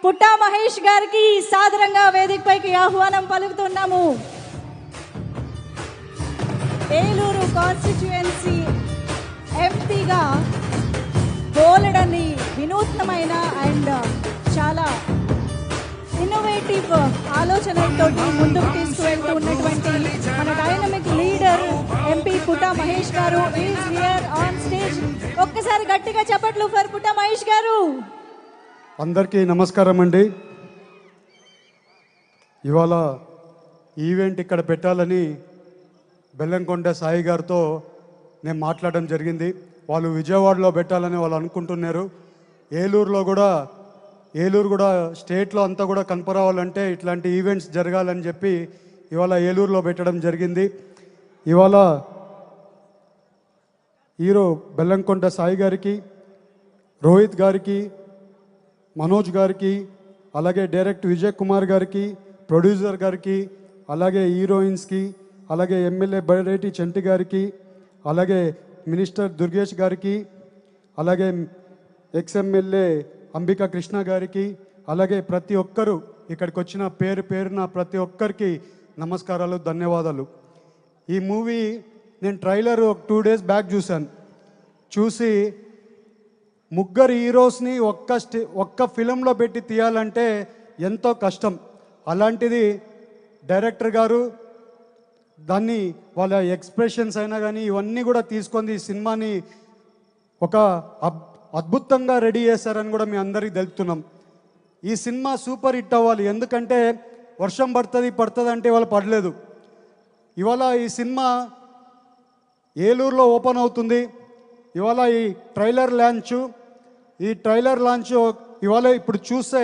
పుట్టా మహేష్ గారికి సాదరంగా వేదికపైకి ఆహ్వానం పలుకుతున్నాము. ఏలూరు కాన్స్టిట్యుయెన్సీ ఎంపీగా బోలెడని వినూత్నమైన అండ్ చాలా ఇన్నోవేటివ్ ఆలోచనలతో ముందుకు తీసుకువెళ్తూ ఉన్నటువంటి మన డైనమిక్ లీడర్ ఎంపీ పుట్టా మహేష్ గారు ఈజ్ హియర్ ఆన్ స్టేజ్. ఒక్కసారి గట్టిగా చప్పట్లు ఫర్ పుట్టా మహేష్ గారు. అందరికీ నమస్కారం అండి. ఇవాళ ఈవెంట్ ఇక్కడ పెట్టాలని బెల్లంకొండ సాయి గారితో నేను మాట్లాడడం జరిగింది. వాళ్ళు విజయవాడలో పెట్టాలని వాళ్ళు అనుకుంటున్నారు. ఏలూరు కూడా స్టేట్లో అంతా కూడా కనపరావాలంటే ఇట్లాంటి ఈవెంట్స్ జరగాలని చెప్పి ఇవాళ ఏలూరులో పెట్టడం జరిగింది. ఇవాళ హీరో బెల్లంకొండ సాయి గారికి, రోహిత్ గారికి, మనోజ్ గారికి, అలాగే డైరెక్టర్ విజయ్ కుమార్ గారికి, ప్రొడ్యూసర్ గారికి, అలాగే హీరోయిన్స్కి, అలాగే ఎమ్మెల్యే బైరెడ్డి చంటి గారికి, అలాగే మినిస్టర్ దుర్గేష్ గారికి, అలాగే ఎక్స్ఎమ్మెల్యే అంబికా కృష్ణ గారికి, అలాగే ప్రతి ఒక్కరు ఇక్కడికి వచ్చిన పేరున ప్రతి ఒక్కరికి నమస్కారాలు, ధన్యవాదాలు. ఈ మూవీ నేను ట్రైలర్ 2 days బ్యాక్ చూసి ముగ్గురు హీరోస్ని ఒక్క ఫిలంలో పెట్టి తీయాలంటే ఎంతో కష్టం. అలాంటిది డైరెక్టర్ గారు దాన్ని వాళ్ళ ఎక్స్ప్రెషన్స్ అయినా కానీ ఇవన్నీ కూడా తీసుకొని ఈ సినిమాని ఒక అద్భుతంగా రెడీ చేశారని కూడా మీ అందరికీ తెలుపుతున్నాం. ఈ సినిమా సూపర్ హిట్ అవ్వాలి. ఎందుకంటే వర్షం పడుతుంది అంటే ఇవాళ పడలేదు. ఇవాళ ఈ సినిమా ఏలూరులో ఓపెన్ అవుతుంది. ఇవాళ ఈ ట్రైలర్ లాంచ్ ఇవాళ ఇప్పుడు చూస్తే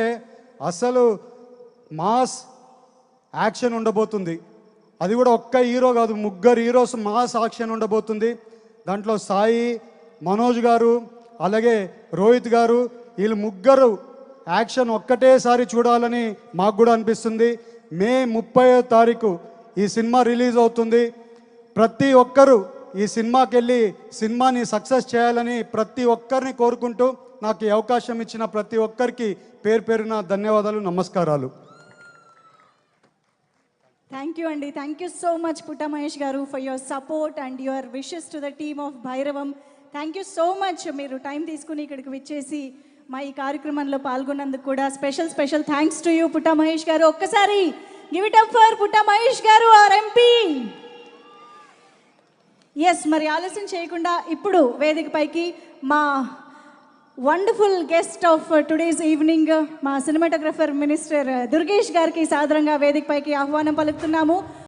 అసలు మాస్ యాక్షన్ ఉండబోతుంది. అది కూడా ఒక్క హీరో కాదు, ముగ్గురు హీరోస్ మాస్ యాక్షన్ ఉండబోతుంది. దాంట్లో సాయి, మనోజ్ గారు, అలాగే రోహిత్ గారు, వీళ్ళు ముగ్గురు యాక్షన్ ఒక్కటేసారి చూడాలని మాకు కూడా అనిపిస్తుంది. మే 30వ తారీఖు ఈ సినిమా రిలీజ్ అవుతుంది. ప్రతి ఒక్కరూ ఈ సినిమాకి వెళ్ళి సినిమాని సక్సెస్ చేయాలని ప్రతి ఒక్కరిని కోరుకుంటూ నాకు ఈ అవకాశం ఇచ్చిన ప్రతి ఒక్కరికి పేరున ధన్యవాదాలు, నమస్కారాలు. థ్యాంక్ యూ అండి. Thank you so much Putta Mahesh గారు for your support and your wishes to the team of Bhairavam. Thank you so much. మీరు టైం తీసుకుని ఇక్కడికి విచ్చేసి మా ఈ కార్యక్రమంలో పాల్గొన్నందుకు కూడా special thanks to you Putta Mahesh గారు. ఒక్కసారి give it up for Putta Mahesh గారు, ఆర్ ఎంపీ. ఎస్, మరి ఆలస్యం చేయకుండా ఇప్పుడు వేదికపైకి మా wonderful guest of today's evening మా సినిమాటోగ్రఫర్ మినిస్టర్ దుర్గేష్ గారికి సాదరంగా వేదికపైకి ఆహ్వానం పలుకుతున్నాము.